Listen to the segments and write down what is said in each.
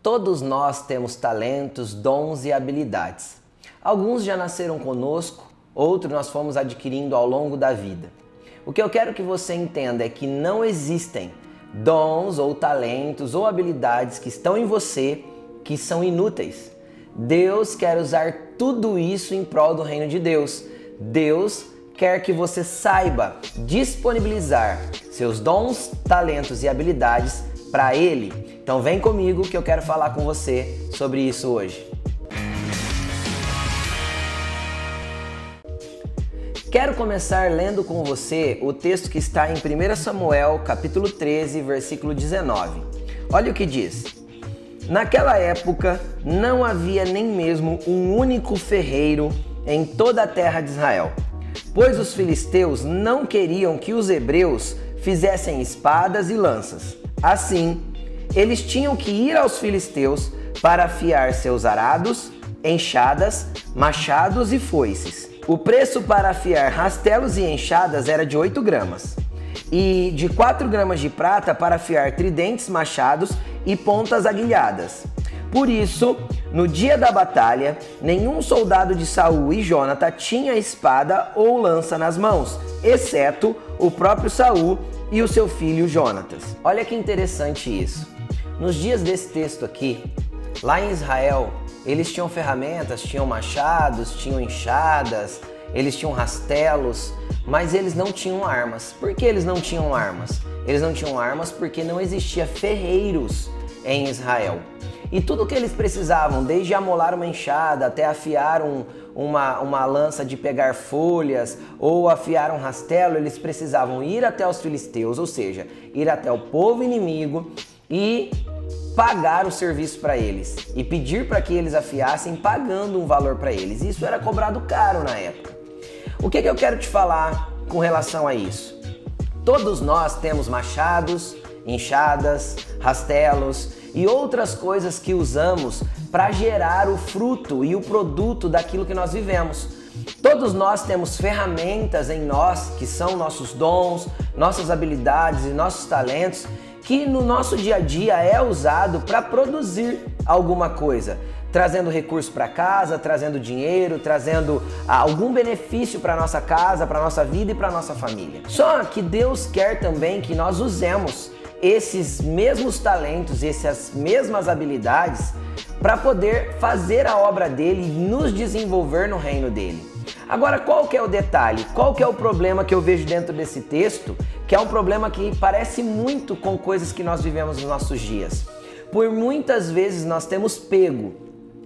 Todos nós temos talentos, dons e habilidades. Alguns já nasceram conosco, outros nós fomos adquirindo ao longo da vida. O que eu quero que você entenda é que não existem dons ou talentos ou habilidades que estão em você que são inúteis. Deus quer usar tudo isso em prol do reino de Deus. Deus quer que você saiba disponibilizar seus dons, talentos e habilidades para Ele. Então vem comigo que eu quero falar com você sobre isso hoje. Quero começar lendo com você o texto que está em 1 Samuel, capítulo 13, versículo 19. Olha o que diz. Naquela época não havia nem mesmo um único ferreiro em toda a terra de Israel, pois os filisteus não queriam que os hebreus fizessem espadas e lanças. Assim, eles tinham que ir aos filisteus para afiar seus arados, enxadas, machados e foices. O preço para afiar rastelos e enxadas era de 8 gramas, e de 4 gramas de prata para afiar tridentes, machados e pontas aguilhadas. Por isso, no dia da batalha, nenhum soldado de Saul e Jonatã tinha espada ou lança nas mãos, exceto o próprio Saul e o seu filho Jonatas. Olha que interessante isso. Nos dias desse texto aqui, lá em Israel, eles tinham ferramentas, tinham machados, tinham enxadas, eles tinham rastelos, mas eles não tinham armas. Por que eles não tinham armas? Eles não tinham armas porque não existia ferreiros em Israel. E tudo o que eles precisavam, desde amolar uma enxada até afiar uma lança de pegar folhas ou afiar um rastelo, eles precisavam ir até os filisteus, ou seja, ir até o povo inimigo e pagar o serviço para eles e pedir para que eles afiassem pagando um valor para eles. Isso era cobrado caro na época. O que eu quero te falar com relação a isso? Todos nós temos machados, enxadas, rastelos e outras coisas que usamos para gerar o fruto e o produto daquilo que nós vivemos. Todos nós temos ferramentas em nós, que são nossos dons, nossas habilidades e nossos talentos, que no nosso dia a dia é usado para produzir alguma coisa, trazendo recurso para casa, trazendo dinheiro, trazendo algum benefício para nossa casa, para nossa vida e para nossa família. Só que Deus quer também que nós usemos esses mesmos talentos, essas mesmas habilidades para poder fazer a obra dele e nos desenvolver no reino dele. Agora, qual que é o detalhe? Qual que é o problema que eu vejo dentro desse texto? Que é um problema que parece muito com coisas que nós vivemos nos nossos dias. Por muitas vezes nós temos pego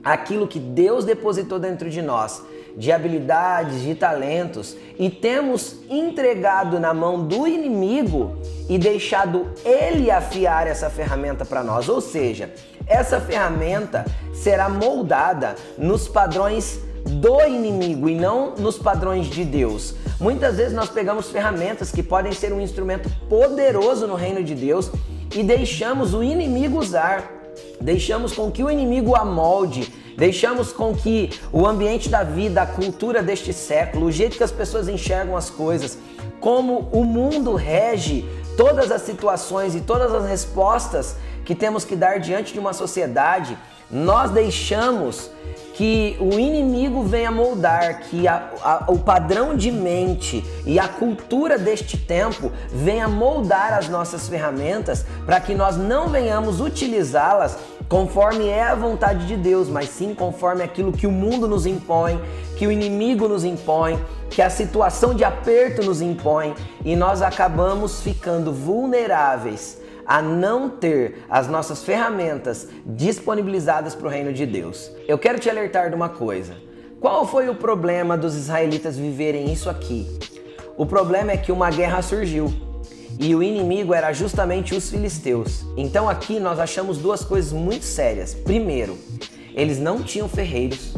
aquilo que Deus depositou dentro de nós, de habilidades, de talentos, e temos entregado na mão do inimigo e deixado ele afiar essa ferramenta para nós. Ou seja, essa ferramenta será moldada nos padrões do inimigo e não nos padrões de Deus. Muitas vezes nós pegamos ferramentas que podem ser um instrumento poderoso no reino de Deus e deixamos o inimigo usar, deixamos com que o inimigo a molde, deixamos com que o ambiente da vida, a cultura deste século, o jeito que as pessoas enxergam as coisas, como o mundo rege todas as situações e todas as respostas que temos que dar diante de uma sociedade, nós deixamos que o inimigo venha moldar, que o padrão de mente e a cultura deste tempo venha moldar as nossas ferramentas para que nós não venhamos utilizá-las conforme é a vontade de Deus, mas sim conforme aquilo que o mundo nos impõe, que o inimigo nos impõe, que a situação de aperto nos impõe, e nós acabamos ficando vulneráveis a não ter as nossas ferramentas disponibilizadas para o reino de Deus. Eu quero te alertar de uma coisa. Qual foi o problema dos israelitas viverem isso aqui? O problema é que uma guerra surgiu e o inimigo era justamente os filisteus. Então aqui nós achamos duas coisas muito sérias. Primeiro, eles não tinham ferreiros,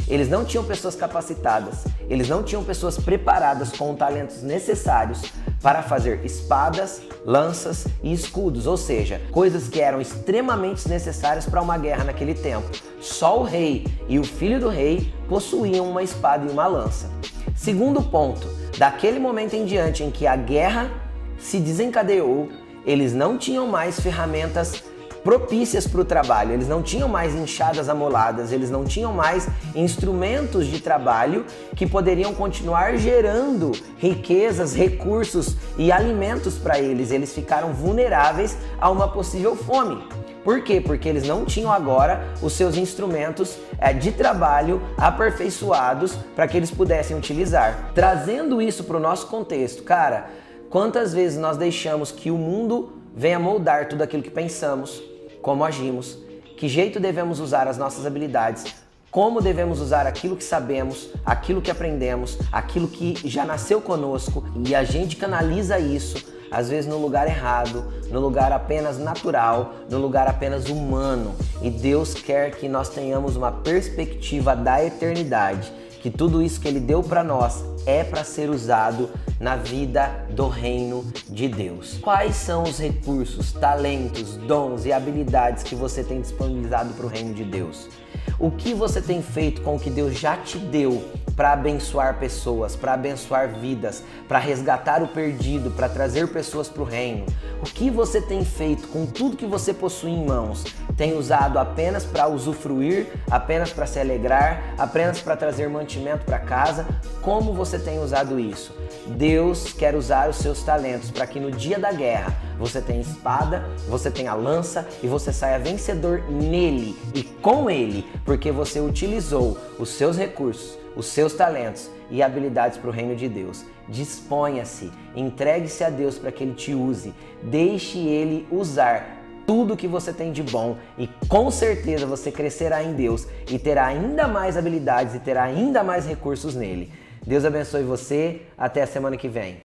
eles não tinham pessoas capacitadas, eles não tinham pessoas preparadas com talentos necessários para fazer espadas, lanças e escudos, ou seja, coisas que eram extremamente necessárias para uma guerra naquele tempo. Só o rei e o filho do rei possuíam uma espada e uma lança. Segundo ponto, daquele momento em diante em que a guerra se desencadeou, eles não tinham mais ferramentas propícias para o trabalho, eles não tinham mais enxadas amoladas, eles não tinham mais instrumentos de trabalho que poderiam continuar gerando riquezas, recursos e alimentos para eles. Eles ficaram vulneráveis a uma possível fome. Por quê? Porque eles não tinham agora os seus instrumentos de trabalho aperfeiçoados para que eles pudessem utilizar. Trazendo isso para o nosso contexto, cara, quantas vezes nós deixamos que o mundo venha moldar tudo aquilo que pensamos, como agimos, que jeito devemos usar as nossas habilidades, como devemos usar aquilo que sabemos, aquilo que aprendemos, aquilo que já nasceu conosco, e a gente canaliza isso às vezes no lugar errado, no lugar apenas natural, no lugar apenas humano. E Deus quer que nós tenhamos uma perspectiva da eternidade, que tudo isso que Ele deu para nós é para ser usado na vida do reino de Deus. Quais são os recursos, talentos, dons e habilidades que você tem disponibilizado para o reino de Deus? O que você tem feito com o que Deus já te deu para abençoar pessoas, para abençoar vidas, para resgatar o perdido, para trazer pessoas para o reino? O que você tem feito com tudo que você possui em mãos? Tem usado apenas para usufruir, apenas para se alegrar, apenas para trazer mantimento para casa? Como você tem usado isso? Deus quer usar os seus talentos para que no dia da guerra você tenha espada, você tenha lança e você saia vencedor nele e com ele, porque você utilizou os seus recursos, os seus talentos e habilidades para o reino de Deus. Disponha-se, entregue-se a Deus para que Ele te use, deixe Ele usar tudo que você tem de bom e com certeza você crescerá em Deus e terá ainda mais habilidades e terá ainda mais recursos nele. Deus abençoe você, até a semana que vem.